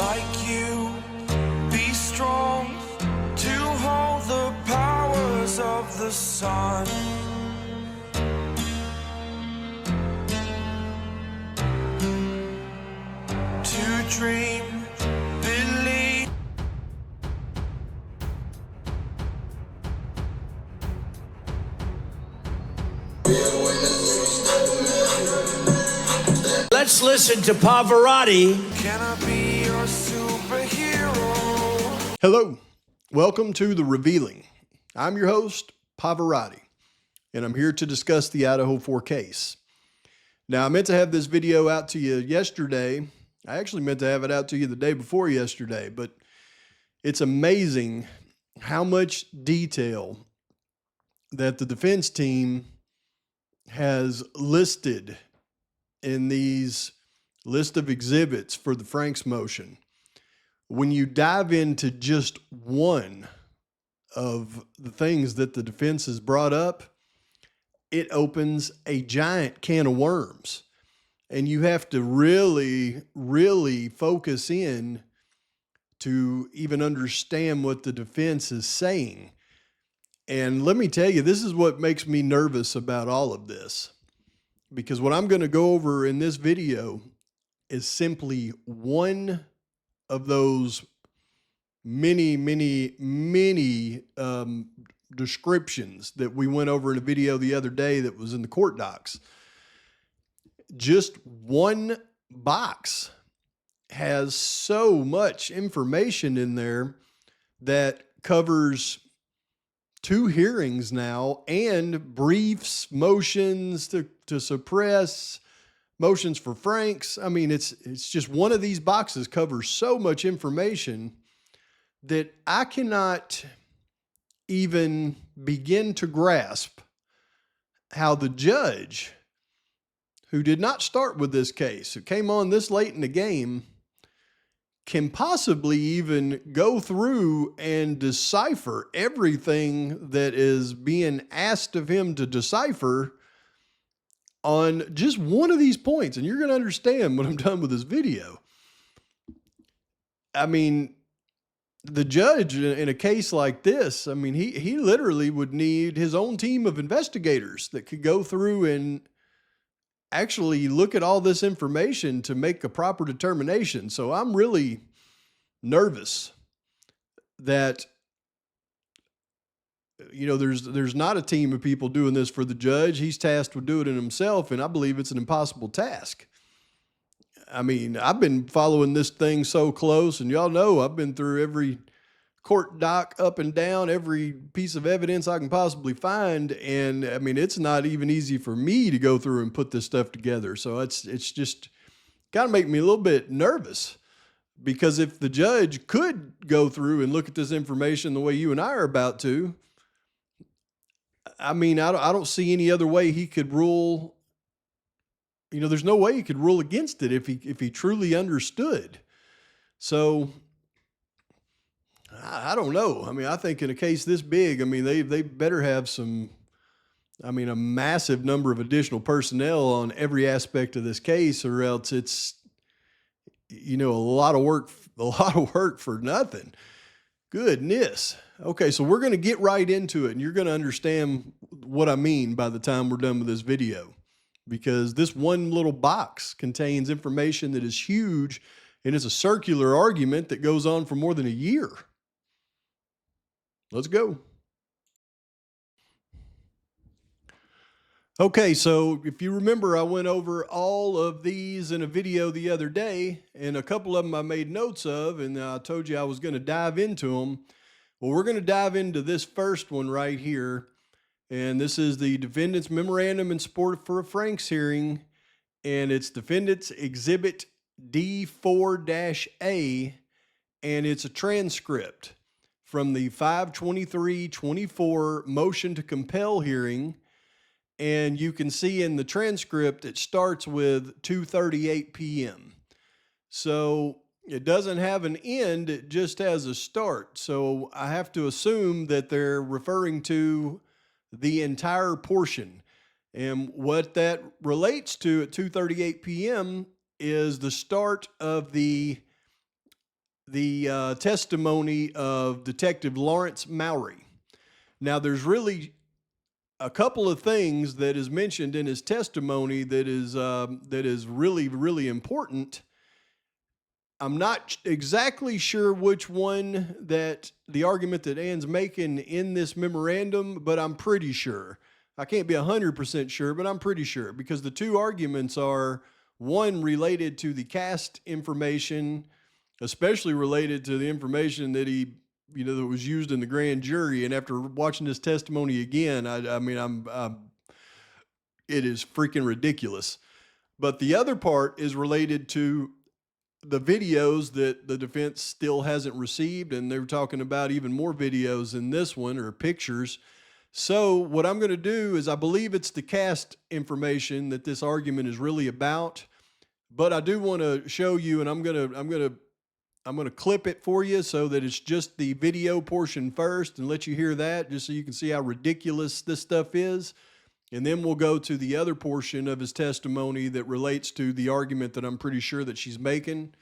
like you, be strong to hold the powers of the sun. To dream, believe. Let's listen to Pavarotti. Can I be your superhero? Hello, welcome to The Revealing. I'm your host, Pavarotti, and I'm here to discuss the Idaho 4 case. Now, I meant to have this video out to you yesterday. I actually meant to have it out to you the day before yesterday, but it's amazing how much detail that the defense team has listed in these list of exhibits for the Franks motion. When you dive into just one of the things that the defense has brought up, it opens a giant can of worms. And you have to really, really focus in to even understand what the defense is saying. And let me tell you, this is what makes me nervous about all of this. Because what I'm going to go over in this video is simply one of those many descriptions that we went over in a video the other day that was in the court docs. Just one box has so much information in there that covers 2 hearings now and briefs, motions to suppress, motions for Franks. I mean, it's just one of these boxes covers so much information that I cannot even begin to grasp how the judge, who did not start with this case, who came on this late in the game, can possibly even go through and decipher everything that is being asked of him to decipher on just one of these points. And you're going to understand when I'm done with this video. I mean, the judge in a case like this, I mean, he literally would need his own team of investigators that could go through and actually look at all this information to make a proper determination. So I'm really nervous that, you know, there's not a team of people doing this for the judge. He's tasked with doing it himself, and I believe it's an impossible task. I mean, I've been following this thing so close, and y'all know I've been through every court doc up and down, every piece of evidence I can possibly find. And I mean, it's not even easy for me to go through and put this stuff together. So it's just kind of make me a little bit nervous, because if the judge could go through and look at this information the way you and I are about to, I mean, I don't see any other way he could rule. You know, there's no way he could rule against it if he truly understood. So I don't know. I mean, I think in a case this big, I mean, they better have some, I mean, a massive number of additional personnel on every aspect of this case, or else it's, you know, a lot of work for nothing. Goodness. Okay, so we're going to get right into it, and you're going to understand what I mean by the time we're done with this video, because this one little box contains information that is huge, and it's a circular argument that goes on for more than a year. Let's go. Okay, so if you remember, I went over all of these in a video the other day, and a couple of them I made notes of, and I told you I was going to dive into them. Well, we're going to dive into this first one right here, and this is the defendant's memorandum in support for a Franks hearing, and it's Defendant's Exhibit D4-A, and it's a transcript from the 5/23/24 motion to compel hearing. And you can see in the transcript, it starts with 2:38 p.m. So it doesn't have an end, it just has a start. So I have to assume that they're referring to the entire portion. And what that relates to at 2:38 p.m. is the start of the the testimony of Detective Lawrence Mowery. Now, there's really a couple of things that is mentioned in his testimony that is really, really important. I'm not exactly sure which one that the argument that Ann's making in this memorandum, but I'm pretty sure. I can't be 100% sure, but I'm pretty sure, because the two arguments are one related to the cast information, especially related to the information that that was used in the grand jury. And after watching this testimony again, it is freaking ridiculous. But the other part is related to the videos that the defense still hasn't received, and they're talking about even more videos in this one, or pictures. So what I'm going to do is, I believe it's the cast information that this argument is really about, but I do want to show you, and I'm going to clip it for you so that it's just the video portion first and let you hear that, just so you can see how ridiculous this stuff is. And then we'll go to the other portion of his testimony that relates to the argument that I'm pretty sure that she's making.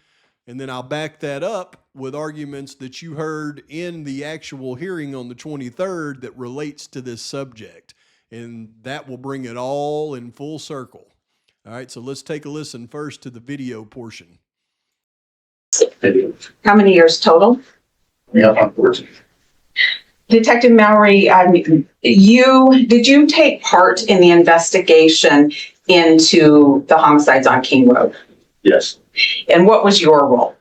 And then I'll back that up with arguments that you heard in the actual hearing on the 23rd that relates to this subject. And that will bring it all in full circle. All right, so let's take a listen first to the video portion. How many years total? Yeah, unfortunately. Detective Mowery, did you take part in the investigation into the homicides on King Road? Yes. And what was your role?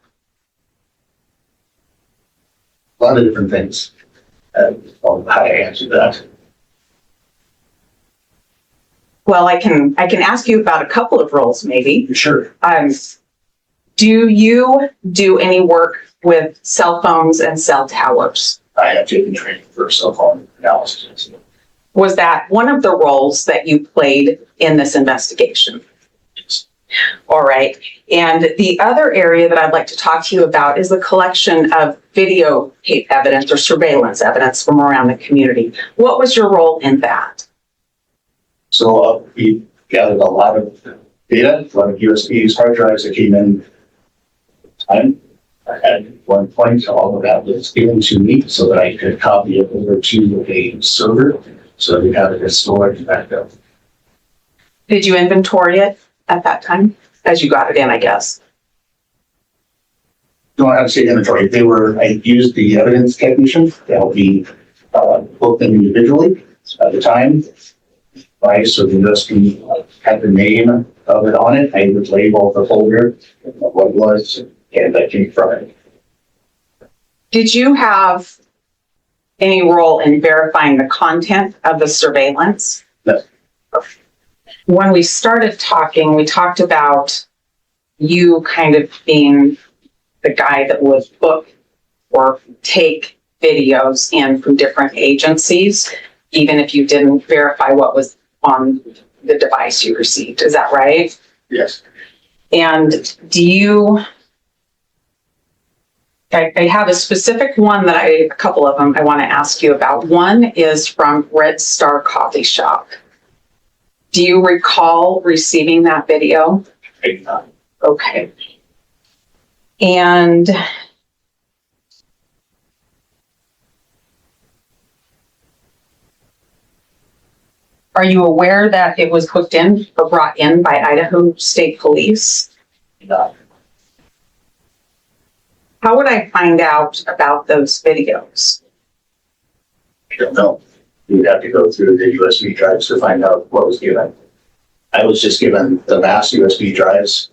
A lot of different things. How to answer that. Well, I can ask you about a couple of roles, maybe. Sure. Do you do any work with cell phones and cell towers? I have taken training for cell phone analysis. Was that one of the roles that you played in this investigation? Yes. All right. And the other area that I'd like to talk to you about is the collection of videotape evidence or surveillance evidence from around the community. What was your role in that? So we gathered a lot of data, a lot of USBs, hard drives that came in. At one point, all of that was given to me so that I could copy it over to a server so that we have it as storage backup. Did you inventory it at that time as you got it in, I guess? Don't have to say inventory. I used the evidence technician to help me book them individually at the time. Right, so the USB had the name of it on it. I would label the folder of what it was, and that came from it. Did you have any role in verifying the content of the surveillance? No. When we started talking, we talked about you kind of being the guy that would book or take videos in from different agencies, even if you didn't verify what was on the device you received. Is that right? Yes. And I have a specific one a couple of them I want to ask you about. One is from Red Star Coffee Shop. Do you recall receiving that video? I did not. Okay. And are you aware that it was hooked in or brought in by Idaho State Police? No. How would I find out about those videos? I don't know. You'd have to go through the USB drives to find out what was given. I was just given the mass USB drives.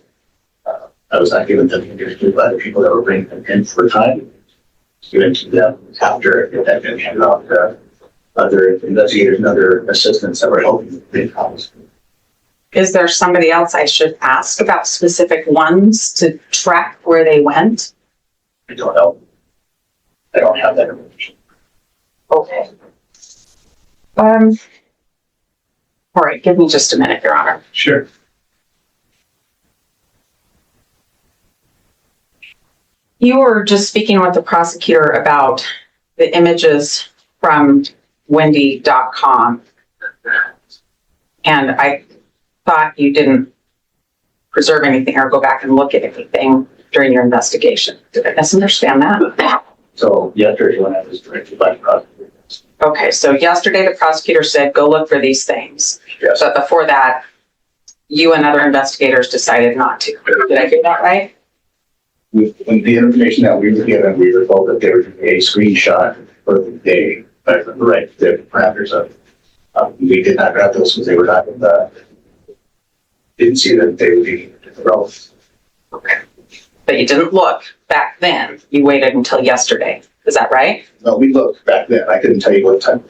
I was not given them individually by the people that were bringing them in for time. Given to them after it had been handed off to other investigators and other assistants that were helping the cops. Is there somebody else I should ask about specific ones to track where they went? I don't know. I don't have that information. Okay. All right, give me just a minute, Your Honor. Sure. You were just speaking with the prosecutor about the images from Wendy.com, and I thought you didn't preserve anything or go back and look at anything. during your investigation. Did I misunderstand that? So yesterday when I was directed by the prosecutor. Okay, so yesterday the prosecutor said, go look for these things. Yes. But before that, you and other investigators decided not to. Did I get that right? With the information that we were given, we were told that there would be a screenshot for the day, right, the parameters of. We did not grab those because they were not in the. Didn't see that they would be relevant. Okay. But you didn't look back then. You waited until yesterday. Is that right? No, we looked back then. I couldn't tell you what time.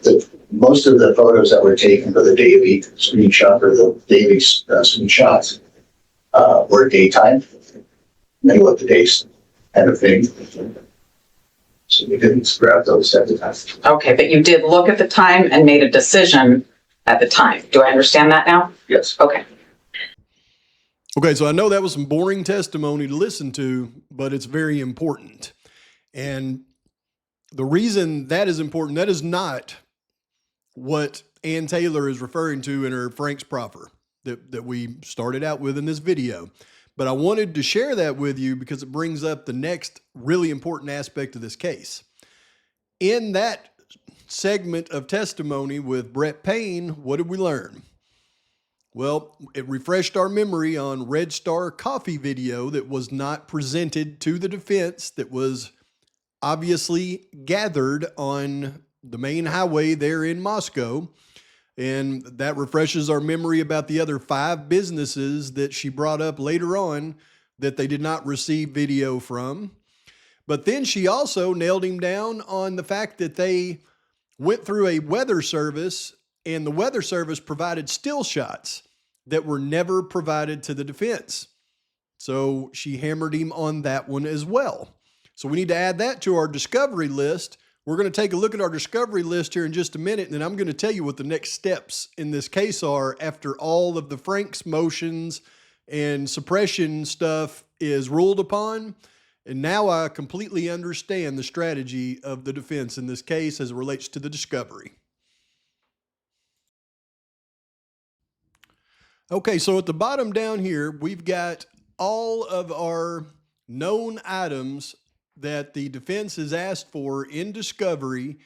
Most of the photos that were taken for the daily screenshot or the daily screenshots were daytime. Middle of the days kind of thing. So we didn't grab those at the time. Okay, but you did look at the time and made a decision at the time. Do I understand that now? Yes. Okay. Okay, so I know that was some boring testimony to listen to, but it's very important. And the reason that is important, that is not what Ann Taylor is referring to in her Frank's proffer that we started out with in this video. But I wanted to share that with you because it brings up the next really important aspect of this case. In that segment of testimony with Brett Payne, what did we learn? Well, it refreshed our memory on Red Star Coffee video that was not presented to the defense, that was obviously gathered on the main highway there in Moscow. And that refreshes our memory about the other 5 businesses that she brought up later on that they did not receive video from. But then she also nailed him down on the fact that they went through a weather service and the weather service provided still shots that were never provided to the defense. So she hammered him on that one as well. So we need to add that to our discovery list. We're going to take a look at our discovery list here in just a minute, and then I'm going to tell you what the next steps in this case are after all of the Frank's motions and suppression stuff is ruled upon. And now I completely understand the strategy of the defense in this case as it relates to the discovery. Okay, so at the bottom down here, we've got all of our known items that the defense has asked for in discovery,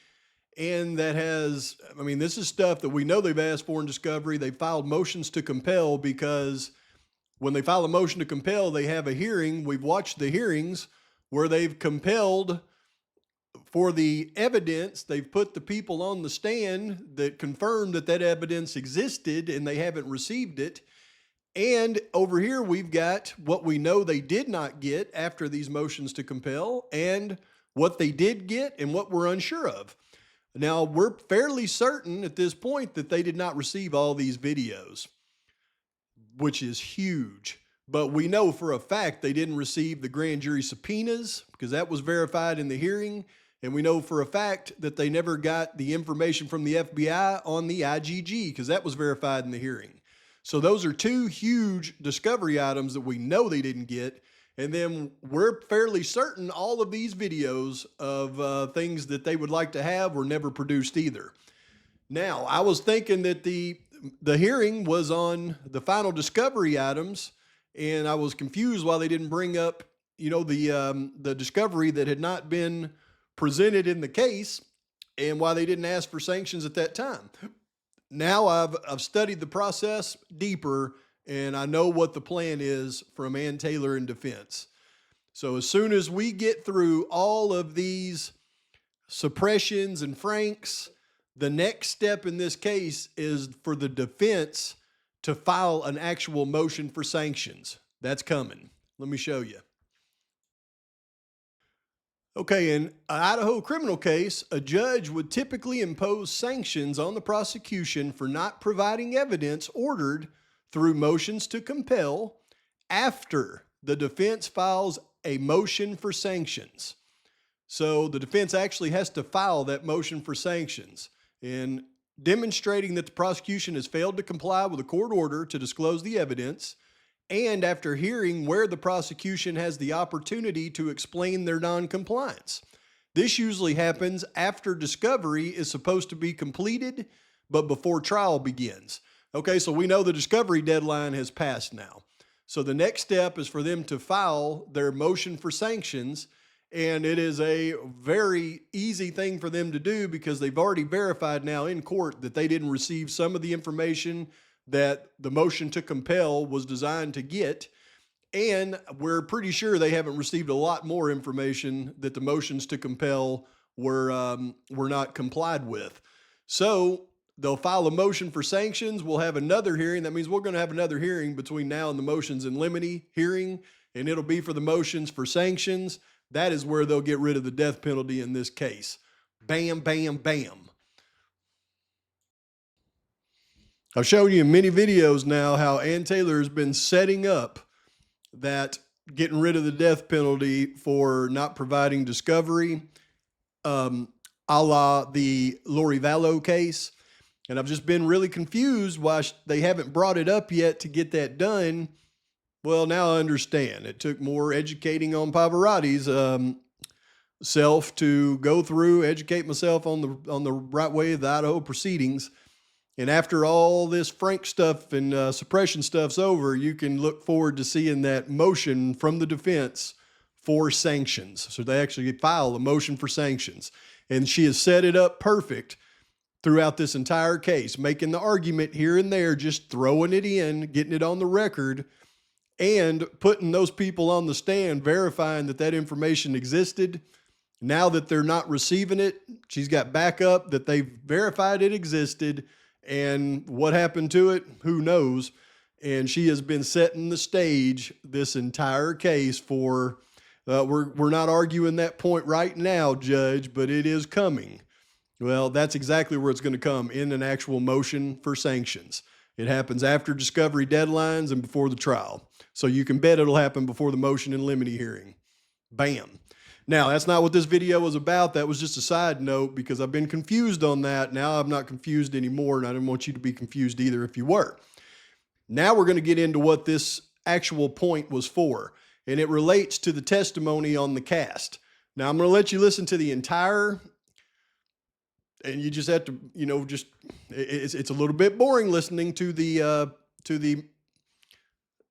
and that has, I mean, this is stuff that we know they've asked for in discovery. They filed motions to compel because when they file a motion to compel, they have a hearing. We've watched the hearings where they've compelled for the evidence. They've put the people on the stand that confirmed that that evidence existed and they haven't received it. And over here, we've got what we know they did not get after these motions to compel and what they did get and what we're unsure of. Now, we're fairly certain at this point that they did not receive all these videos, which is huge. But we know for a fact they didn't receive the grand jury subpoenas because that was verified in the hearing. And we know for a fact that they never got the information from the FBI on the IGG because that was verified in the hearing. So those are 2 huge discovery items that we know they didn't get. And then we're fairly certain all of these videos of things that they would like to have were never produced either. Now, I was thinking that the hearing was on the final discovery items, and I was confused why they didn't bring up, you know, the discovery that had not been presented in the case and why they didn't ask for sanctions at that time. Now I've studied the process deeper, and I know what the plan is from Ann Taylor in defense. So as soon as we get through all of these suppressions and Franks, the next step in this case is for the defense to file an actual motion for sanctions. That's coming. Let me show you. Okay, in an Idaho criminal case, a judge would typically impose sanctions on the prosecution for not providing evidence ordered through motions to compel after the defense files a motion for sanctions. So the defense actually has to file that motion for sanctions. In demonstrating that the prosecution has failed to comply with a court order to disclose the evidence, and after hearing where the prosecution has the opportunity to explain their noncompliance. This usually happens after discovery is supposed to be completed, but before trial begins. Okay, so we know the discovery deadline has passed now. So the next step is for them to file their motion for sanctions. And it is a very easy thing for them to do because they've already verified now in court that they didn't receive some of the information that the motion to compel was designed to get. And we're pretty sure they haven't received a lot more information that the motions to compel were not complied with. So they'll file a motion for sanctions. We'll have another hearing. That means we're going to have another hearing between now and the motions in limine hearing, and it'll be for the motions for sanctions. That is where they'll get rid of the death penalty in this case. Bam, bam, bam. I've shown you in many videos now how Ann Taylor has been setting up that getting rid of the death penalty for not providing discovery, a la the Lori Vallow case. And I've just been really confused why they haven't brought it up yet to get that done. Well, now I understand. It took more educating on Pavarotti's self to go through, educate myself on the right way of the Idaho proceedings. And after all this Frank stuff and suppression stuff's over, you can look forward to seeing that motion from the defense for sanctions. So they actually file a motion for sanctions. And she has set it up perfect throughout this entire case, making the argument here and there, just throwing it in, getting it on the record, and putting those people on the stand, verifying that that information existed. Now that they're not receiving it, she's got backup that they've verified it existed. And what happened to it, who knows? And she has been setting the stage this entire case for, we're not arguing that point right now, Judge, but it is coming. Well, that's exactly where it's going to come, in an actual motion for sanctions. It happens after discovery deadlines and before the trial. So you can bet it'll happen before the motion in limine hearing. Bam. Now, that's not what this video was about. That was just a side note because I've been confused on that. Now I'm not confused anymore, and I didn't want you to be confused either if you were. Now we're going to get into what this actual point was for, and it relates to the testimony on the cast. Now, I'm going to let you listen to the entire, and you just have to, it's a little bit boring listening to the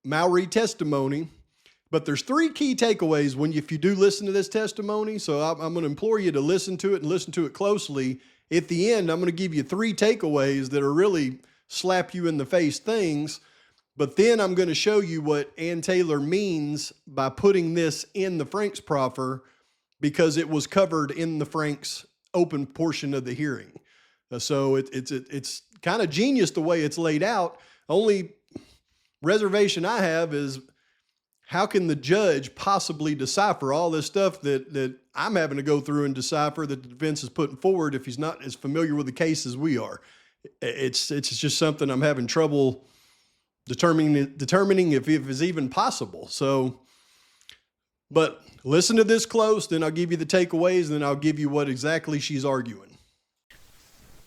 Mowery testimony. But there's three key takeaways if you do listen to this testimony. So I'm going to implore you to listen to it and listen to it closely. At the end, I'm going to give you three takeaways that are really slap you in the face things. But then I'm going to show you what Ann Taylor means by putting this in the Franks proffer, because it was covered in the Franks open portion of the hearing. So it's kind of genius the way it's laid out. Only reservation I have is, how can the judge possibly decipher all this stuff that I'm having to go through and decipher that the defense is putting forward if he's not as familiar with the case as we are? It's just something I'm having trouble determining if it's even possible. So, but listen to this close, then I'll give you the takeaways, and then I'll give you what exactly she's arguing.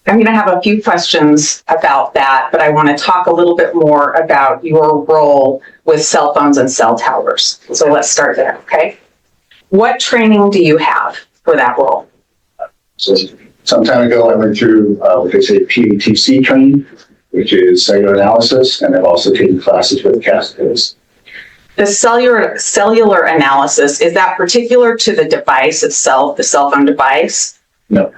I'm going to have a few questions about that, but I want to talk a little bit more about your role with cell phones and cell towers. So let's start there, okay? What training do you have for that role? So some time ago, I went through what they say PATC training, which is cellular analysis, and I've also taken classes with CASCOs. The cellular analysis, is that particular to the device itself, the cell phone device? No.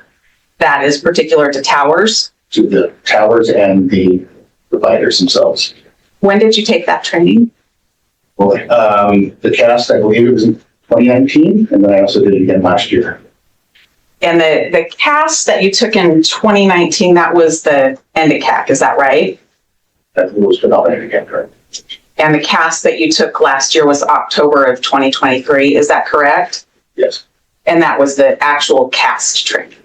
That is particular to towers? To the towers and the providers themselves. When did you take that training? Well, the CAST, I believe it was in 2019, and then I also did it again last year. And the CAST that you took in 2019, that was the ENDICAC, is that right? That was predominantly again, correct. And the CAST that you took last year was October of 2023, is that correct? Yes. And that was the actual CAST training?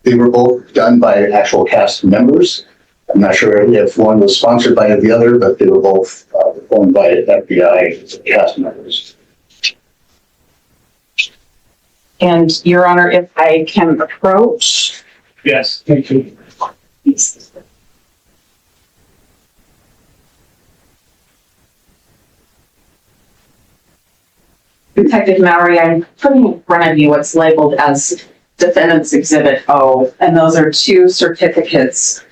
They were both done by actual CAST members. I'm not sure if one was sponsored by the other, but they were both performed by FBI CAST members. And Your Honor, if I can approach. Yes, thank you. Detective Mowery, I'm putting in front of you what's labeled as Defendant's Exhibit O, and those are 2 certificates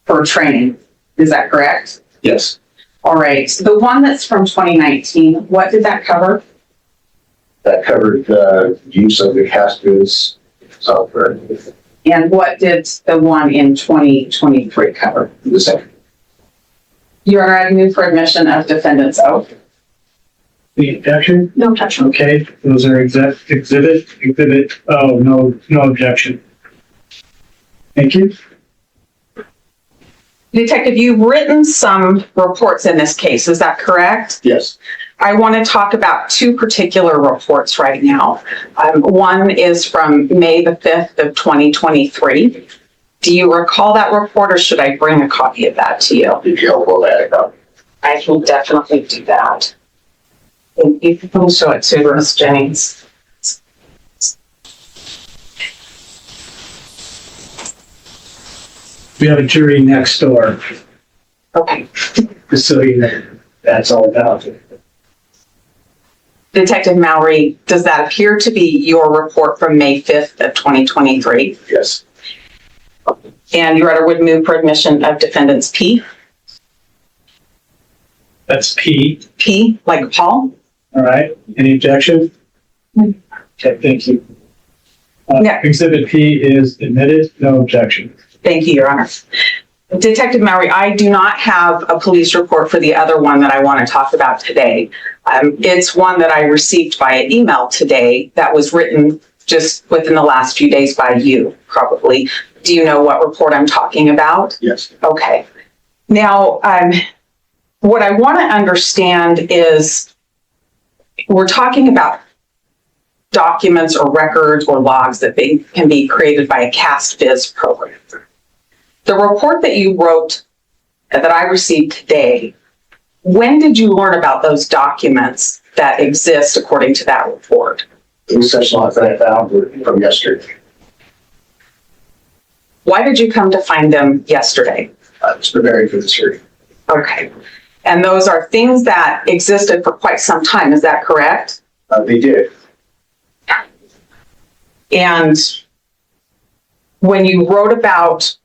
for training. Is that correct? Yes. All right, so the one that's from 2019, what did that cover? That covered the use of the CastBiz software. And what did the one in 2023 cover? The same. Your Honor, I move for admission of defendant's oath. The objection? No objection. Okay, those are exhibit, oh, no objection. Thank you. Detective, you've written some reports in this case, is that correct? Yes. I want to talk about two particular reports right now. One is from May the 5th of 2023. Do you recall that report, or should I bring a copy of that to you? If you will add up. I can definitely do that. Thank you. You can show it to Ms. Jennings. We have a jury next door, Okay. just so you know, that's all about it. Detective Mowery, does that appear to be your report from May 5th of 2023? Yes. And Your Honor would move for admission of defendants P. That's P, P, like Paul? all right, any objection? Okay, thank you. Yeah. Exhibit P is admitted, no objection. Thank you, Your Honor. Detective Mowery, I do not have a police report for the other one that I want to talk about today. It's one that I received via email today that was written just within the last few days by you, probably. Do you know what report I'm talking about? Yes. Okay. Now, what I want to understand is we're talking about documents or records or logs that can be created by a CastBiz program. The report that you wrote that I received today, when did you learn about those documents that exist according to that report? The session logs that I found were from yesterday. Why did you come to find them yesterday? I was preparing for this hearing. Okay. And those are things that existed for quite some time, is that correct? They did. And when you wrote about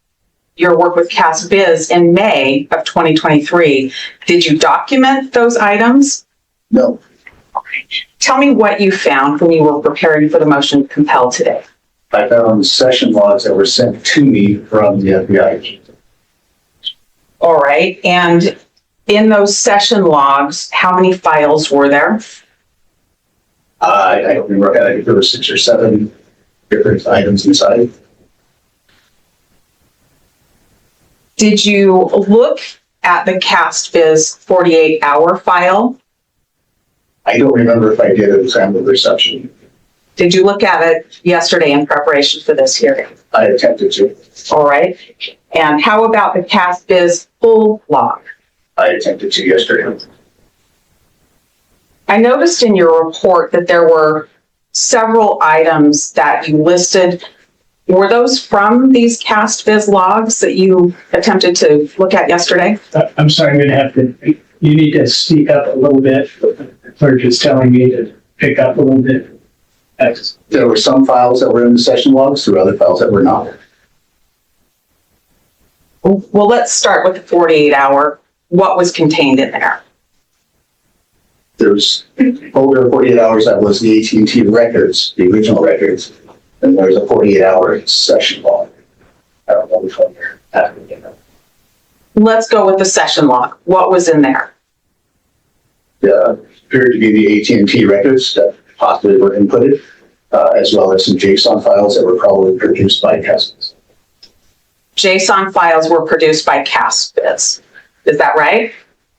your work with CastBiz in May of 2023, did you document those items? No. Tell me what you found when you were preparing for the motion to compel today. I found session logs that were sent to me from the FBI. All right. And in those session logs, how many files were there? I don't remember. I think there were 6 or 7 different items inside. Did you look at the CastBiz 48-hour file? I don't remember if I did at the time of reception. Did you look at it yesterday in preparation for this hearing? I attempted to. All right. And how about the CastBiz full log? I attempted to yesterday. I noticed in your report that there were several items that you listed. Were those from these CastBiz logs that you attempted to look at yesterday? I'm sorry, I'm gonna have to, you need to speak up a little bit. The clerk is telling me to pick up a little bit. There were some files that were in the session logs, there were other files that were not. Well, let's start with the 48-hour. What was contained in there? There's over 48 hours that was the AT&T records, the original records, and there's a 48-hour session log. I don't know which one you're asking. Let's go with the session log. What was in there? Appeared to be the AT&T records that possibly were inputted, as well as some JSON files that were probably produced by CastBiz. JSON files were produced by CastBiz. Is that right?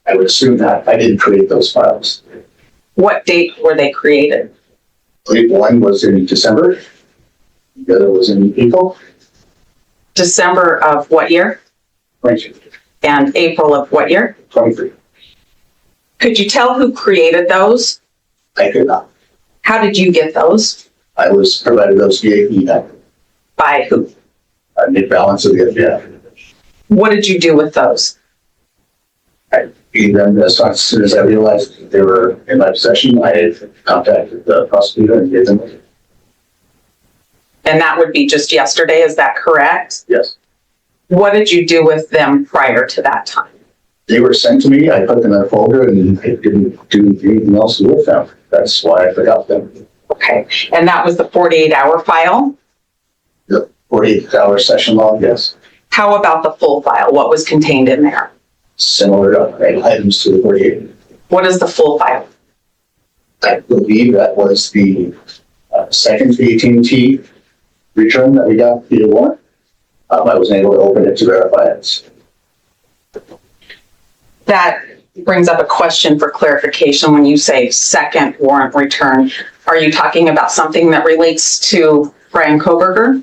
I would assume that. I didn't create those files. What date were they created? I believe one was in December, the other was in April. December of what year? 22, And April of what year? 23. Could you tell who created those? I could not. How did you get those? I was provided those via email. By who? I made balance of the FBI. What did you do with those? I gave them as soon as I realized they were in my possession. I had contacted the prosecutor and gave them. And that would be just yesterday, is that correct? Yes. What did you do with them prior to that time? They were sent to me, I put them in a folder and I didn't do anything else with them. That's why I forgot them. Okay, and that was the 48-hour file? The 48-hour session log, yes. How about the full file? What was contained in there? Similar items to the 48. What is the full file? I believe that was the second AT&T return that we got via warrant. I wasn't able to open it to verify it. That brings up a question for clarification. When you say second warrant return, are you talking about something that relates to Bryan Kohberger?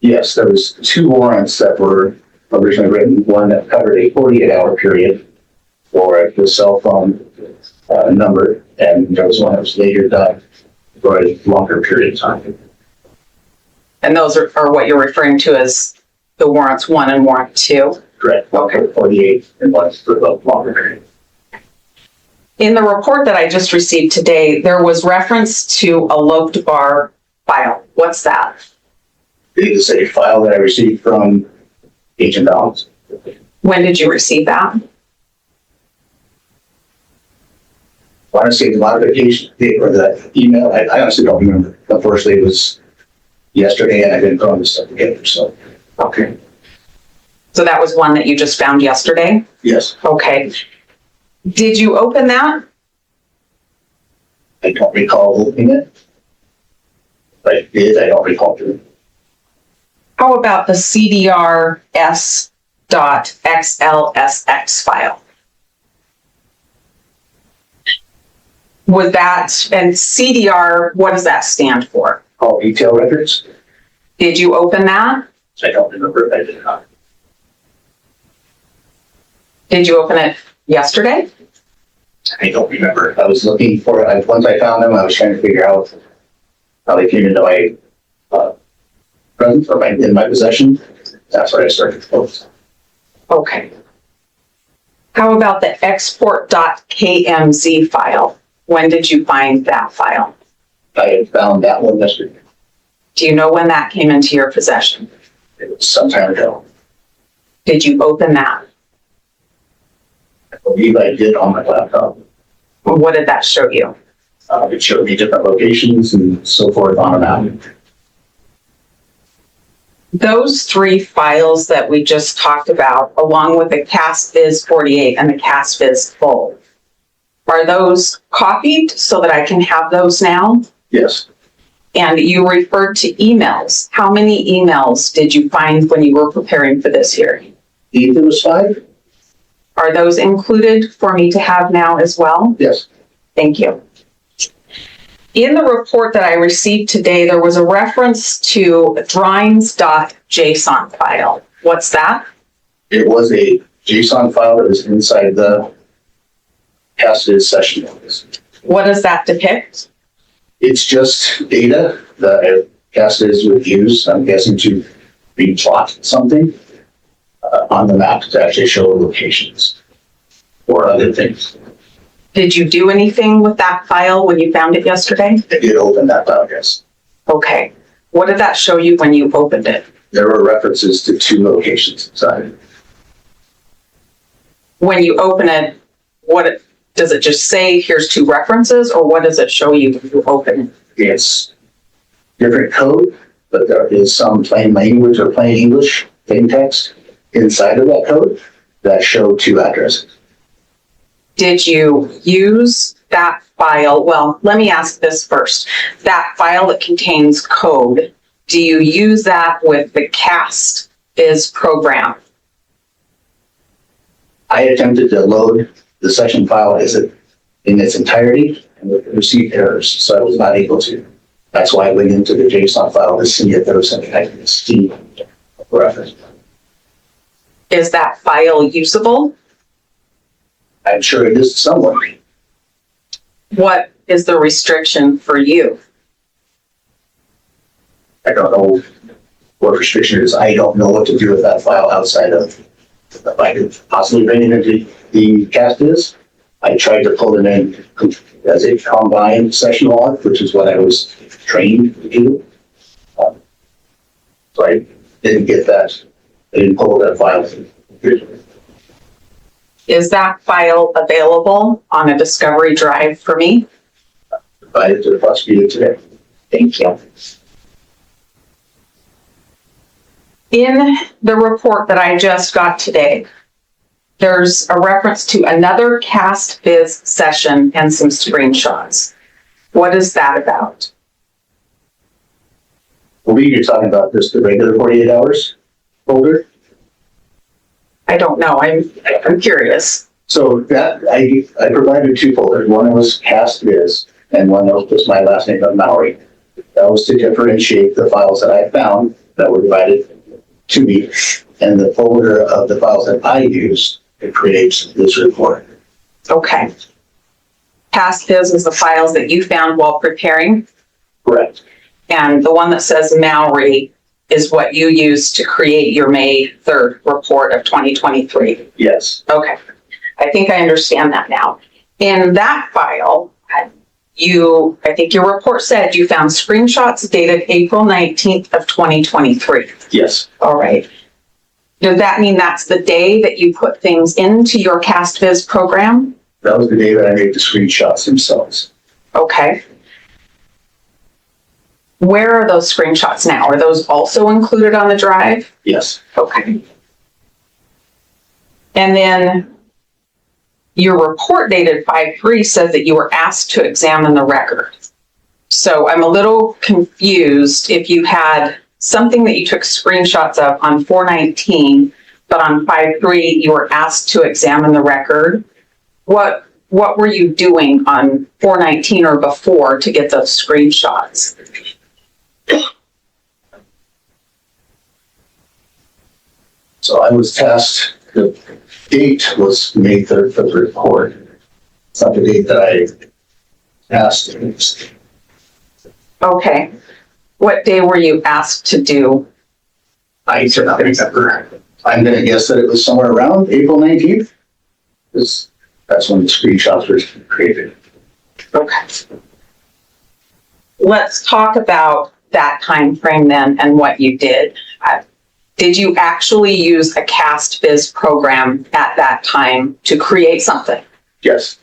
Yes, there was 2 warrants that were originally written. One that covered a 48-hour period for the cell phone number, and there was one that was later done for a longer period of time. And those are what you're referring to as the warrants 1 and warrant 2? Correct. One for 48 and one for the longer period. In the report that I just received today, there was reference to a loped bar file. What's that? It is a file that I received from Agent Downs. When did you receive that? I want to say the modification or the email. I honestly don't remember. Unfortunately, it was yesterday and I didn't throw this stuff together. So, Okay. So that was one that you just found yesterday? yes, Okay. Did you open that? I don't recall opening it. But I did. I don't recall doing it. How about the CDR.S.XLSX file? Was that, and CDR, what does that stand for? All detail records. Did you open that? I don't remember if I did not. Did you open it yesterday? I don't remember. I was looking for it. Once I found them, I was trying to figure out how they came into my presence or in my possession. That's where I started to focus. Okay. How about the export.kmz file? When did you find that file? I had found that one yesterday. Do you know when that came into your possession? It was some time ago. Did you open that? I believe I did on my laptop. What did that show you? It showed me different locations and so forth on a map. Those 3 files that we just talked about, along with the CastViz 48 and the CastViz full, are those copied so that I can have those now? Yes. And you referred to emails. How many emails did you find when you were preparing for this hearing? Either was 5? Are those included for me to have now as well? Yes. Thank you. In the report that I received today, there was a reference to drawings.json file. What's that? It was a JSON file that was inside the CastViz session notice. What does that depict? It's just data that CastViz would use, I'm guessing, to replot something on the map to actually show locations or other things. Did you do anything with that file when you found it yesterday? I did open that file, yes. Okay. What did that show you when you opened it? There were references to 2 locations inside. When you open it, does it just say here's 2 references, or what does it show you when you open it? It's different code, but there is some plain language or plain English, plain text inside of that code that show 2 addresses. Did you use that file? Well, let me ask this first. That file that contains code, do you use that with the CastViz program? I attempted to load the session file in its entirety and received errors, so I was not able to. That's why I went into the JSON file to see if there was something I could see reference. Is that file usable? I'm sure it is somewhat. What is the restriction for you? I don't know what restriction it is. I don't know what to do with that file outside of if I could possibly bring it into the CastViz. I tried to pull it in as a combined session log, which is what I was trained to do. So I didn't get that. I didn't pull that file. Is that file available on a Discovery drive for me? Provided to the prosecutor today. Thank you. In the report that I just got today, there's a reference to another cast viz session and some screenshots. What is that about? I believe you're talking about just the regular 48 hours folder. I don't know. I'm curious. So that I provided two folders. One was cast viz and one was my last name of Mowery. That was to differentiate the files that I found that were provided to me, and the folder of the files that I use, it creates this report. Okay. Cast viz is the files that you found while preparing, Correct. and the one that says Mowery is what you used to create your May 3rd report of 2023. Yes. Okay. I think I understand that now. In that file, I think your report said you found screenshots dated April 19th of 2023. Yes. All right. Does that mean that's the day that you put things into your CastViz program? That was the day that I made the screenshots themselves. Okay. Where are those screenshots now? Are those also included on the drive? Yes. Okay. And then your report dated 5/3 says that you were asked to examine the record. So I'm a little confused if you had something that you took screenshots of on 4/19, but on 5/3 you were asked to examine the record. What were you doing on 4/19 or before to get those screenshots? So I was tasked, the date was May 3rd for the report. It's not the date that I asked. Okay. What day were you asked to do? I do not remember. I'm going to guess that it was somewhere around April 19th. That's when the screenshots were created. Okay. Let's talk about that time frame then and what you did. Did you actually use a CastViz program at that time to create something? Yes.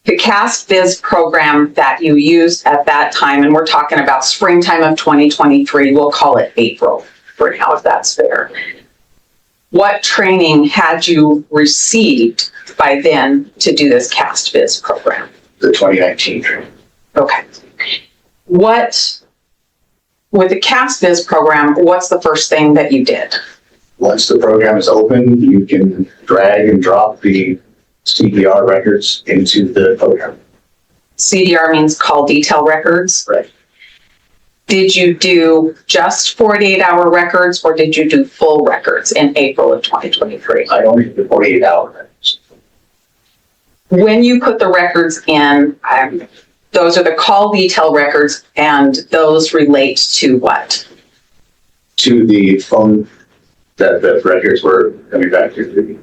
The CastViz program that you used at that time, and we're talking about springtime of 2023, we'll call it April for now, if that's fair. What training had you received by then to do this CastViz program? The 2019 training. Okay. With the CastViz program, what's the first thing that you did? Once the program is open, you can drag and drop the CDR records into the program. CDR means call detail records. Right. Did you do just 48-hour records or did you do full records in April of 2023? I only did 48-hour records. When you put the records in, those are the call detail records, and those relate to what? To the phone that the records were coming back to.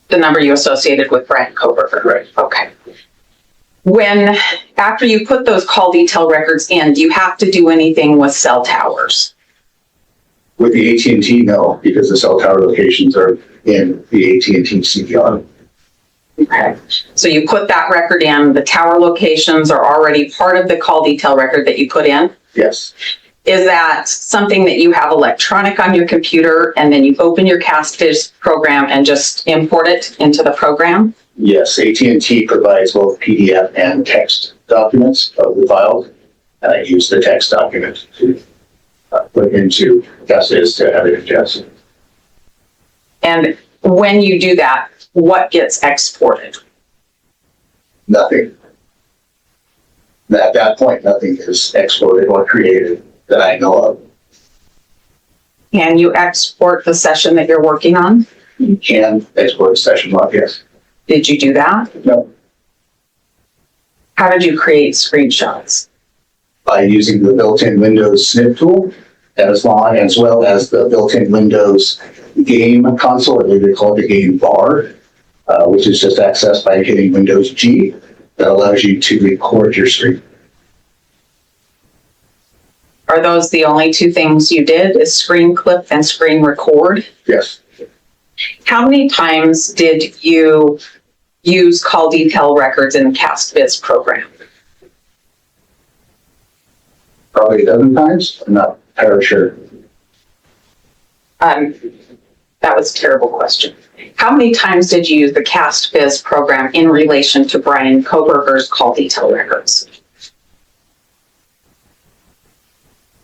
The number you associated with Bryan Kohberger. Right. Okay. After you put those call detail records in, do you have to do anything with cell towers? With the AT&T, no, because the cell tower locations are in the AT&T CDR. Okay. So you put that record in, the tower locations are already part of the call detail record that you put in? Yes. Is that something that you have electronic on your computer and then you open your CastViz program and just import it into the program? Yes, AT&T provides both PDF and text documents of the file, and I use the text document to put into CastViz to have it ingested. And when you do that, what gets exported? Nothing. At that point, nothing is exported or created that I know of. Can you export the session that you're working on? You can export a session log, yes. Did you do that? No. How did you create screenshots? By using the built-in Windows snip tool, as well as the built-in Windows game console, I believe they call it the game bar, which is just accessed by hitting Windows G. That allows you to record your screen. Are those the only two things you did, is screen clip and screen record? Yes. How many times did you use call detail records in the CastViz program? Probably a dozen times. I'm not entirely sure. That was a terrible question. How many times did you use the CastViz program in relation to Bryan Kohberger's call detail records?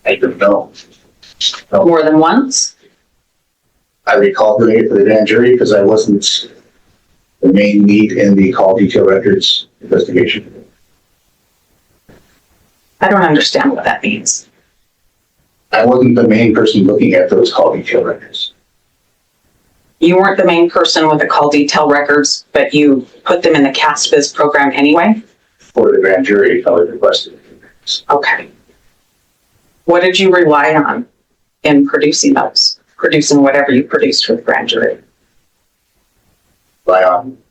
I don't know. More than once? I recall doing it for the grand jury because I wasn't the main lead in the call detail records investigation. I don't understand what that means. I wasn't the main person looking at those call detail records. You weren't the main person with the call detail records, but you put them in the CastViz program anyway? For the grand jury, I was requested. Okay. What did you rely on in producing those? Producing whatever you produced for the grand jury? By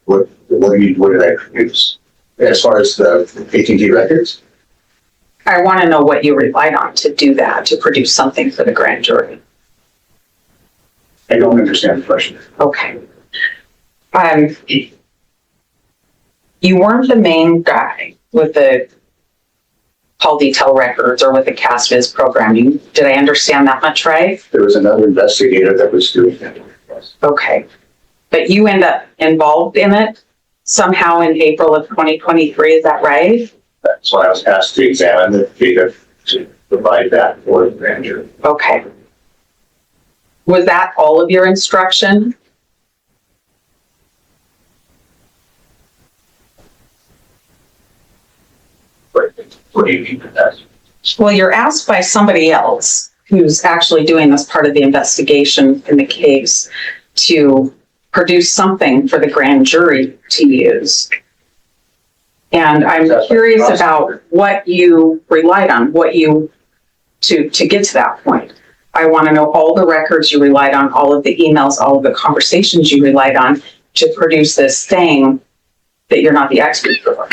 what did I produce? As far as the AT&T records, I want to know what you relied on to do that, to produce something for the grand jury. I don't understand the question. Okay. You weren't the main guy with the call detail records or with the CastViz programming. Did I understand that much right? There was another investigator that was doing that. Okay. But you end up involved in it somehow in April of 2023, is that right? That's why I was asked to examine the data to provide that for the grand jury. Okay. Was that all of your instruction? What do you mean by that? Well, you're asked by somebody else who's actually doing this part of the investigation in the case to produce something for the grand jury to use. And I'm curious about what you relied on, to get to that point. I want to know all the records you relied on, all of the emails, all of the conversations you relied on to produce this thing that you're not the expert for.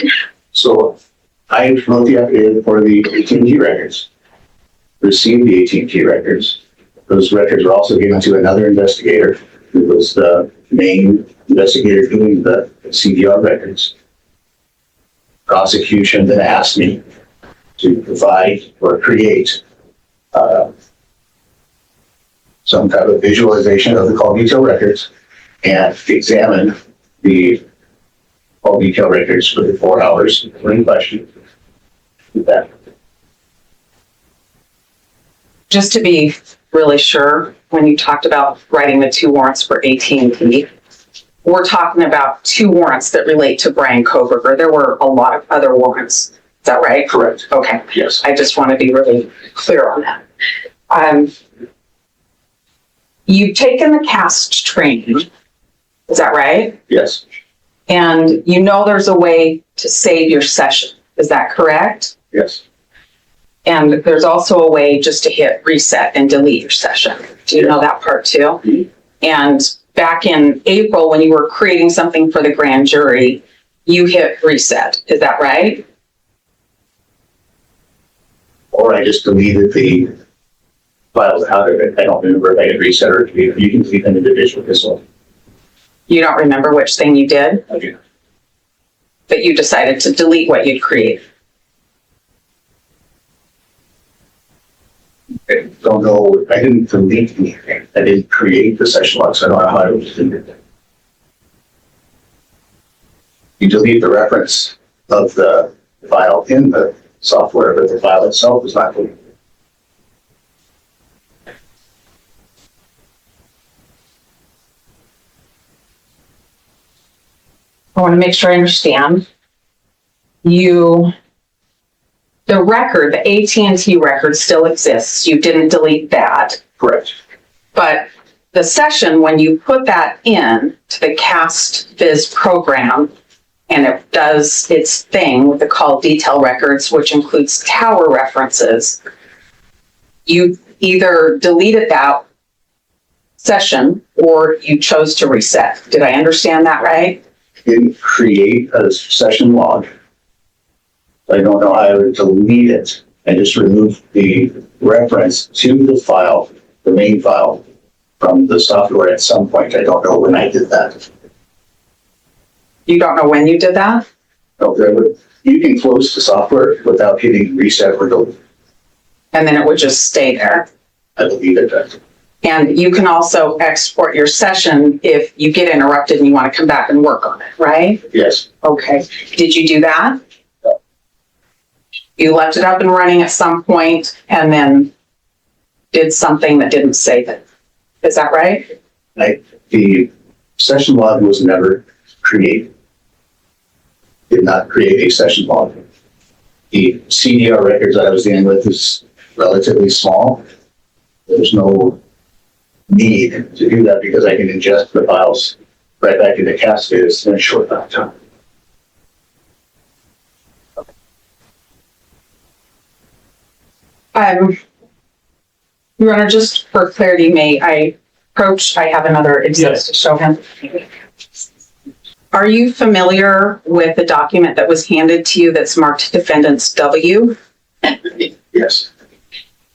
So I wrote the affidavit for the AT&T records, received the AT&T records. Those records were also given to another investigator who was the main investigator doing the CDR records. Prosecution then asked me to provide or create some type of visualization of the call detail records and examine the call detail records for the 4 hours in question. That. Just to be really sure, when you talked about writing the 2 warrants for AT&T, we're talking about 2 warrants that relate to Bryan Kohberger. There were a lot of other warrants. Is that right? Correct. Okay. Yes. I just want to be really clear on that. You've taken the CAST training. Is that right? Yes. And you know there's a way to save your session. Is that correct? Yes. And there's also a way just to hit reset and delete your session. Do you know that part too? Mhm. And back in April, when you were creating something for the grand jury, you hit reset. Is that right? Or I just deleted the files out of it. I don't remember if I hit reset or delete. You can delete them individually as well. You don't remember which thing you did, I do. but you decided to delete what you'd created. I don't know. I didn't delete anything. I didn't create the session log, so I don't know how I was doing it. You delete the reference of the file in the software, but the file itself is not deleted. I want to make sure I understand. The record, the AT&T record still exists. You didn't delete that. Correct. But the session, when you put that in to the CastViz program, and it does its thing with the call detail records, which includes tower references, you either deleted that session or you chose to reset. Did I understand that right? Didn't create a session log. I don't know how I would delete it. I just removed the reference to the file, the main file, from the software at some point. I don't know when I did that. You don't know when you did that? No, you can close the software without hitting reset or delete. And then it would just stay there. I believe it does. And you can also export your session if you get interrupted and you want to come back and work on it, right? Yes. Okay. Did you do that? No. You left it up and running at some point and then did something that didn't save it. Is that right? The session log was never created. Did not create a session log. The CDR records that I was dealing with is relatively small. There's no need to do that because I can ingest the files right back into Cascades in a short amount of time. Your Honor, just for clarity, may I approach? I have another exhibit Yes. to show him. Are you familiar with the document that was handed to you that's marked Defendants W? Yes,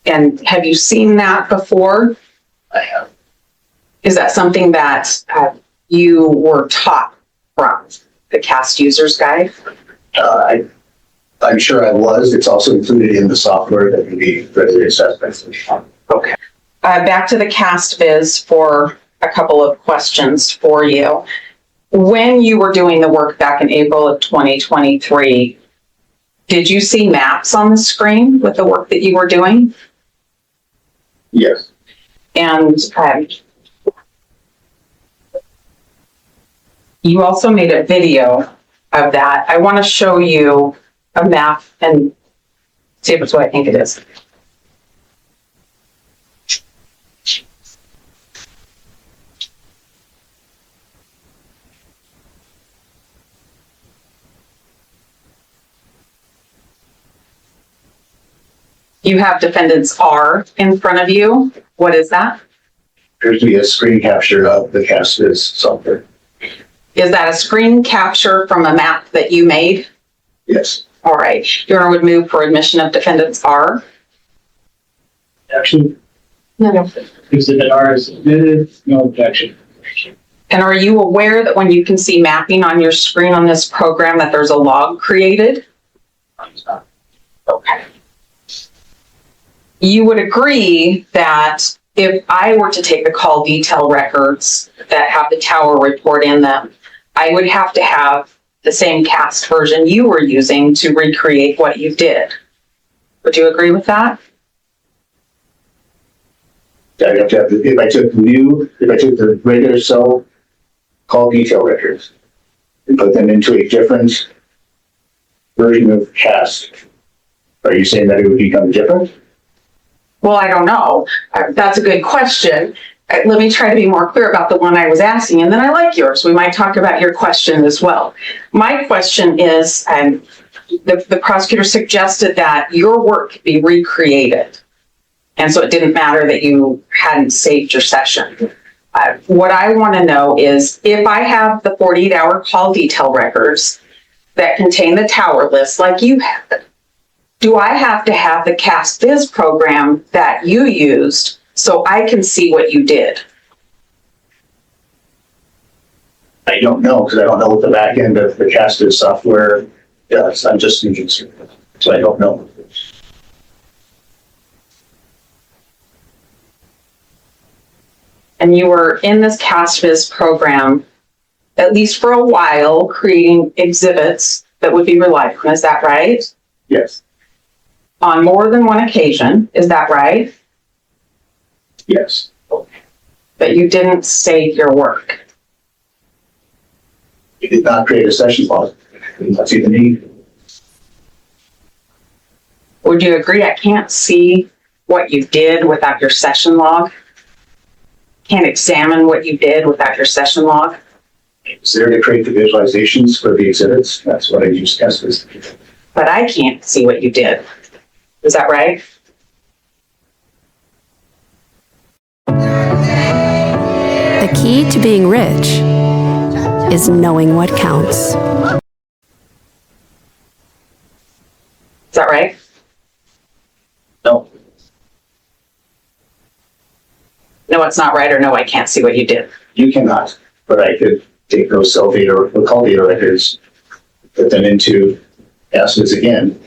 And have you seen that before? I have. Is that something that you were taught from the CAST Users Guide? I'm sure I was. It's also included in the software that can be readily accessed. Okay. Back to the CAST Viz for a couple of questions for you. When you were doing the work back in April of 2023, did you see maps on the screen with the work that you were doing? Yes. And you also made a video of that. I want to show you a map and see if it's what I think it is. You have Defendants R in front of you. What is that? Appears to be a screen capture of the Cascades software. Is that a screen capture from a map that you made? Yes. All right. Your Honor would move for admission of Defendants R. Action. No. Exhibit R is submitted. No objection. And are you aware that when you can see mapping on your screen on this program that there's a log created? Okay. You would agree that if I were to take the call detail records that have the tower report in them, I would have to have the same CAST version you were using to recreate what you did. Would you agree with that? I'd have to have, if I took the regular cell call detail records and put them into a different version of CAST, are you saying that it would become different? Well, I don't know. That's a good question. Let me try to be more clear about the one I was asking, and then I like yours. We might talk about your question as well. My question is, the prosecutor suggested that your work be recreated, and so it didn't matter that you hadn't saved your session. What I want to know is, if I have the 48-hour call detail records that contain the tower list like you have, do I have to have the CAST Viz program that you used so I can see what you did? I don't know, because I don't know what the back end of the CAST software does. I'm just using it, so I don't know. And you were in this CAST Viz program, at least for a while, creating exhibits that would be relied on. Is that right? Yes. On more than one occasion. Is that right? Yes. But you didn't save your work. You did not create a session log. I did not see the need. Would you agree I can't see what you did without your session log? Can't examine what you did without your session log? It's there to create the visualizations for the exhibits. That's what I use CAST Viz. But I can't see what you did. Is that right? The key to being rich is knowing what counts. Is that right? No. No no, it's not right, or no, I can't see what you did. You cannot, but I could take those cell data or call data records, put them into ASCIIs again.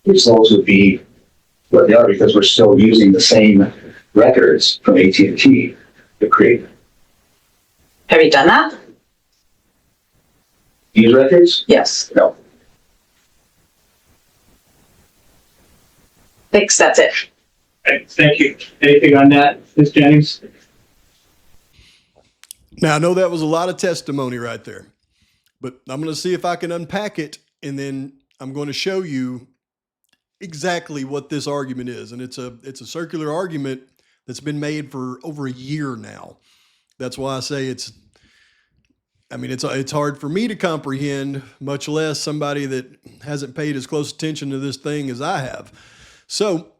Results would be what they are because we're still using the same records from AT&T to create Have you done that? these records. Yes. No. Thanks, that's it. Okay, thank you. Anything on that, Ms. Jennings? Now, I know that was a lot of testimony right there, but I'm going to see if I can unpack it, and then I'm going to show you exactly what this argument is. And it's a circular argument that's been made for over a year now. That's why I say it's hard for me to comprehend, much less somebody that hasn't paid as close attention to this thing as I have. So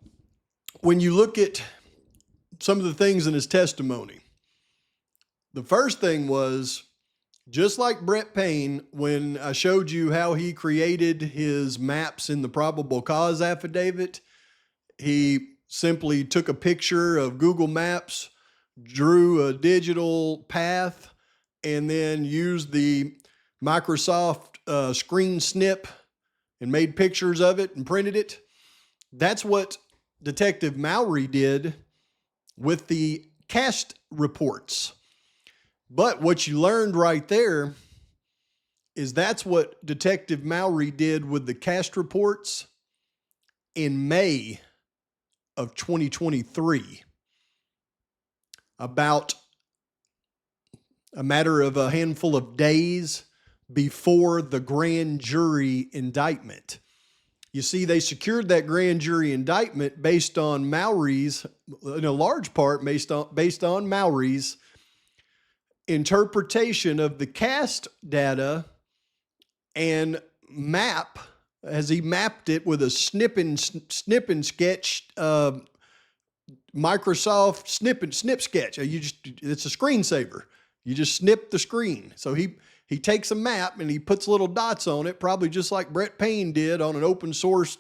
when you look at some of the things in his testimony, the first thing was, just like Brett Payne, when I showed you how he created his maps in the probable cause affidavit, he simply took a picture of Google Maps, drew a digital path, and then used the Microsoft screen snip and made pictures of it and printed it. That's what Detective Mowery did with the cast reports. But what you learned right there is that's what Detective Mowery did with the cast reports in May of 2023. About a matter of a handful of days before the grand jury indictment. You see, they secured that grand jury indictment based on Mowery's, in a large part based on Mowery's interpretation of the cast data and map, as he mapped it with a snip and sketch, Microsoft snip sketch. It's a screensaver. You just snip the screen. So he takes a map and he puts little dots on it, probably just like Brett Payne did on an open source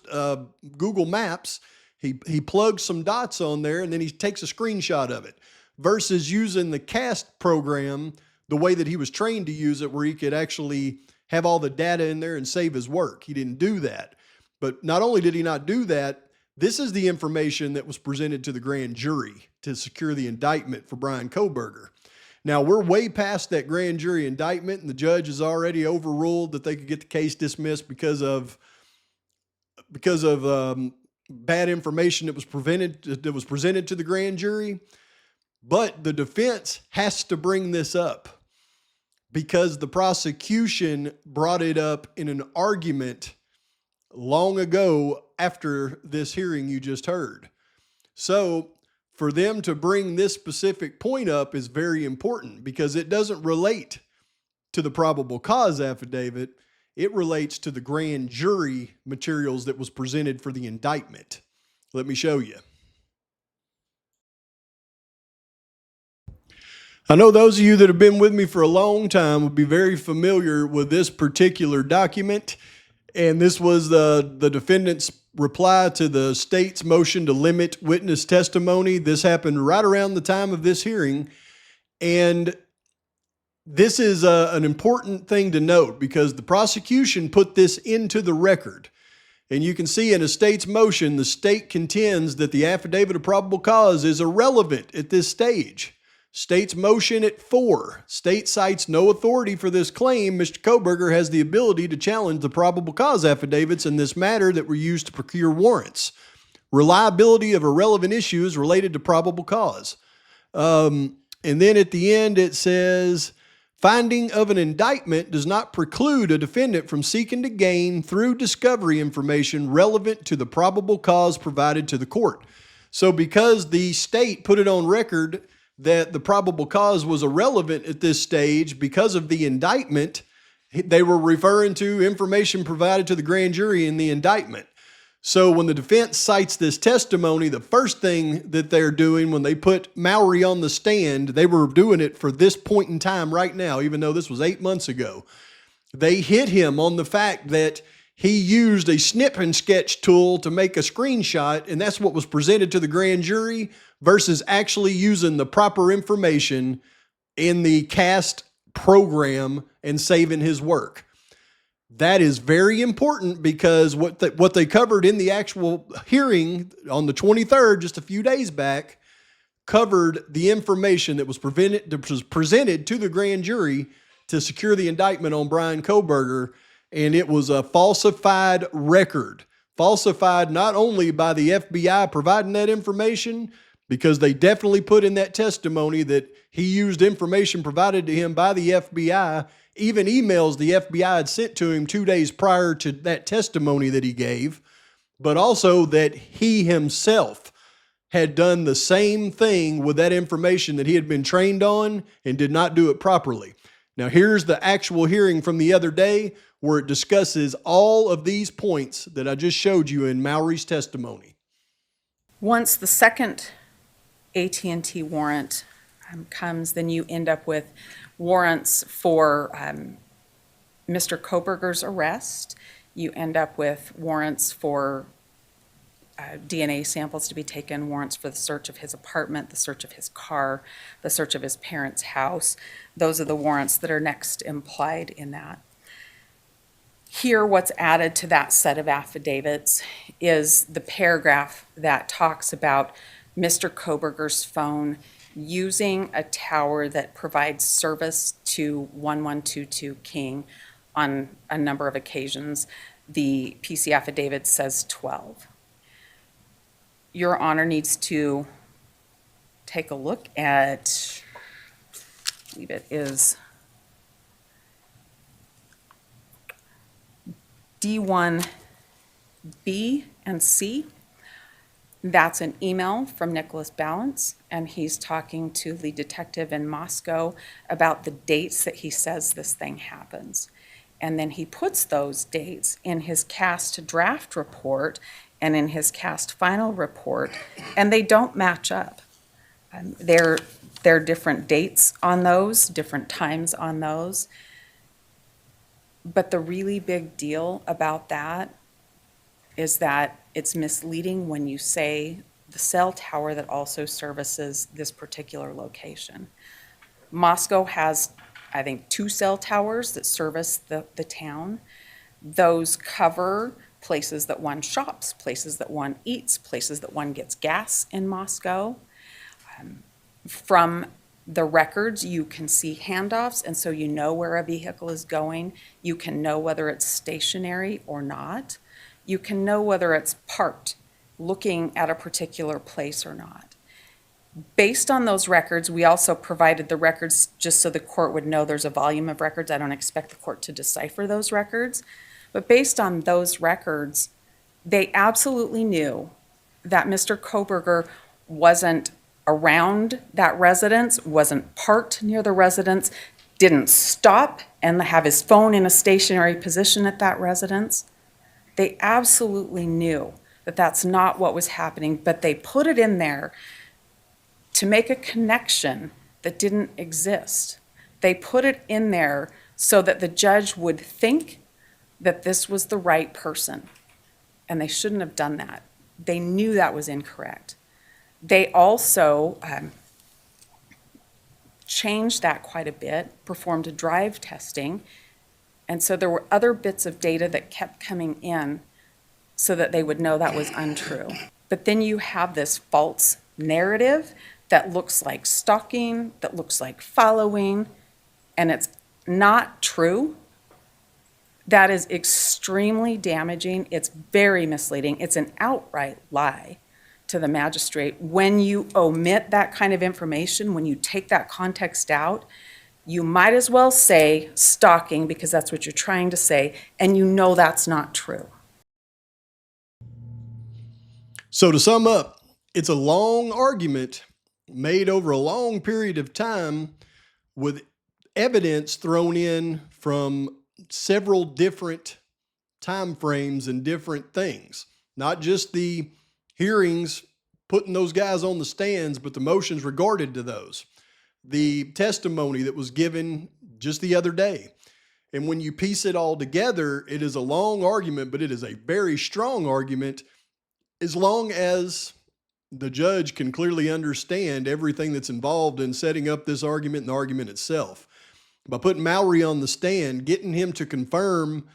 Google Maps. He plugs some dots on there and then he takes a screenshot of it, versus using the cast program the way that he was trained to use it, where he could actually have all the data in there and save his work. He didn't do that. But not only did he not do that, this is the information that was presented to the grand jury to secure the indictment for Bryan Kohberger. Now, we're way past that grand jury indictment, and the judge has already overruled that they could get the case dismissed because of bad information that was presented to the grand jury. But the defense has to bring this up because the prosecution brought it up in an argument long ago after this hearing you just heard. So for them to bring this specific point up is very important because it doesn't relate to the probable cause affidavit. It relates to the grand jury materials that was presented for the indictment. Let me show you. I know those of you that have been with me for a long time would be very familiar with this particular document. And this was the defendant's reply to the state's motion to limit witness testimony. This happened right around the time of this hearing. And this is an important thing to note because the prosecution put this into the record. And you can see in a state's motion, the state contends that the affidavit of probable cause is irrelevant at this stage. State's motion at 4. State cites no authority for this claim. Mr. Kohberger has the ability to challenge the probable cause affidavits in this matter that were used to procure warrants. Reliability of irrelevant issues related to probable cause. And then at the end it says, finding of an indictment does not preclude a defendant from seeking to gain through discovery information relevant to the probable cause provided to the court. So because the state put it on record that the probable cause was irrelevant at this stage because of the indictment, they were referring to information provided to the grand jury in the indictment. So when the defense cites this testimony, the first thing that they're doing when they put Mowery on the stand, they were doing it for this point in time right now, even though this was 8 months ago. They hit him on the fact that he used a snip and sketch tool to make a screenshot, and that's what was presented to the grand jury, versus actually using the proper information in the CAST program and saving his work. That is very important because what they covered in the actual hearing on the 23rd, just a few days back, covered the information that was presented to the grand jury to secure the indictment on Bryan Kohberger, and it was a falsified record. Falsified not only by the FBI providing that information, because they definitely put in that testimony that he used information provided to him by the FBI, even emails the FBI had sent to him 2 days prior to that testimony that he gave, but also that he himself had done the same thing with that information that he had been trained on and did not do it properly. Now, here's the actual hearing from the other day where it discusses all of these points that I just showed you in Mowery's testimony. Once the second AT&T warrant comes, then you end up with warrants for Mr. Kohberger's arrest. You end up with warrants for DNA samples to be taken, warrants for the search of his apartment, the search of his car, the search of his parents' house. Those are the warrants that are next implied in that. Here, what's added to that set of affidavits is the paragraph that talks about Mr. Kohberger's phone using a tower that provides service to 1122 King on a number of occasions. The PC affidavit says 12. Your Honor needs to take a look at, I believe it is D1B and C. That's an email from Nicholas Balance, and he's talking to the detective in Moscow about the dates that he says this thing happens. And then he puts those dates in his CAST draft report and in his CAST final report, and they don't match up. There are different dates on those, different times on those. But the really big deal about that is that it's misleading when you say the cell tower that also services this particular location. Moscow has, I think, 2 cell towers that service the town. Those cover places that one shops, places that one eats, places that one gets gas in Moscow. From the records, you can see handoffs, and so you know where a vehicle is going. You can know whether it's stationary or not. You can know whether it's parked, looking at a particular place or not. Based on those records, we also provided the records just so the court would know there's a volume of records. I don't expect the court to decipher those records. But based on those records, they absolutely knew that Mr. Kohberger wasn't around that residence, wasn't parked near the residence, didn't stop and have his phone in a stationary position at that residence. They absolutely knew that that's not what was happening, but they put it in there to make a connection that didn't exist. They put it in there so that the judge would think that this was the right person, and they shouldn't have done that. They knew that was incorrect. They also changed that quite a bit, performed a drive testing, and so there were other bits of data that kept coming in so that they would know that was untrue. But then you have this false narrative that looks like stalking, that looks like following, and it's not true. That is extremely damaging. It's very misleading. It's an outright lie to the magistrate. When you omit that kind of information, when you take that context out, you might as well say stalking because that's what you're trying to say, and you know that's not true. So to sum up, it's a long argument made over a long period of time with evidence thrown in from several different time frames and different things, not just the hearings putting those guys on the stands, but the motions regarded to those, the testimony that was given just the other day. And when you piece it all together, it is a long argument, but it is a very strong argument as long as the judge can clearly understand everything that's involved in setting up this argument and the argument itself. By putting Mowery on the stand, getting him to confirm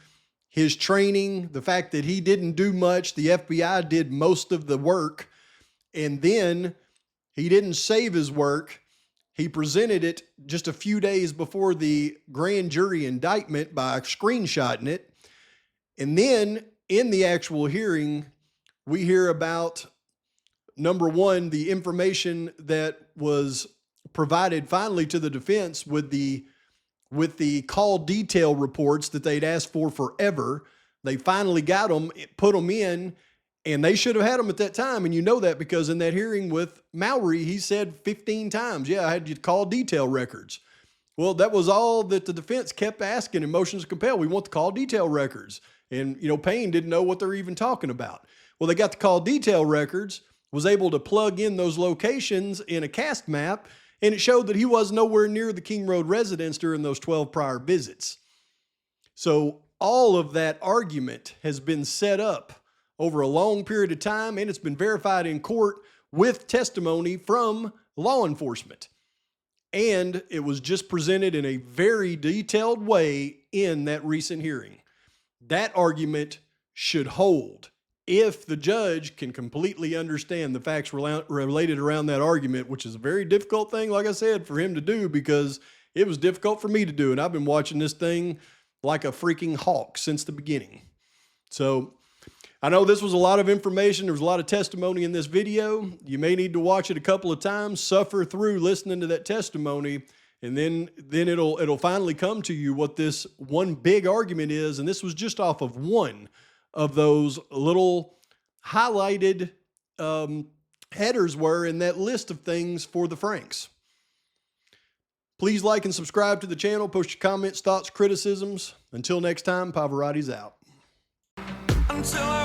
his training, the fact that he didn't do much, the FBI did most of the work, and then he didn't save his work. He presented it just a few days before the grand jury indictment by screenshotting it. And then in the actual hearing, we hear about, number one, the information that was provided finally to the defense with the call detail reports that they'd asked for forever. They finally got them, put them in, and they should have had them at that time. And you know that because in that hearing with Mowery, he said 15 times, yeah, I had you call detail records. Well, that was all that the defense kept asking in motions to compel. We want the call detail records. And, Payne didn't know what they're even talking about. Well, they got the call detail records, was able to plug in those locations in a cast map, and it showed that he was nowhere near the King Road residence during those 12 prior visits. So all of that argument has been set up over a long period of time, and it's been verified in court with testimony from law enforcement. And it was just presented in a very detailed way in that recent hearing. That argument should hold if the judge can completely understand the facts related around that argument, which is a very difficult thing, like I said, for him to do because it was difficult for me to do. And I've been watching this thing like a freaking hawk since the beginning. So I know this was a lot of information. There was a lot of testimony in this video. You may need to watch it a couple of times, suffer through listening to that testimony, and then it'll finally come to you what this one big argument is. And this was just off of one of those little highlighted headers were in that list of things for the Franks. Please like and subscribe to the channel. Post your comments, thoughts, criticisms. Until next time, Pavarotti's out. until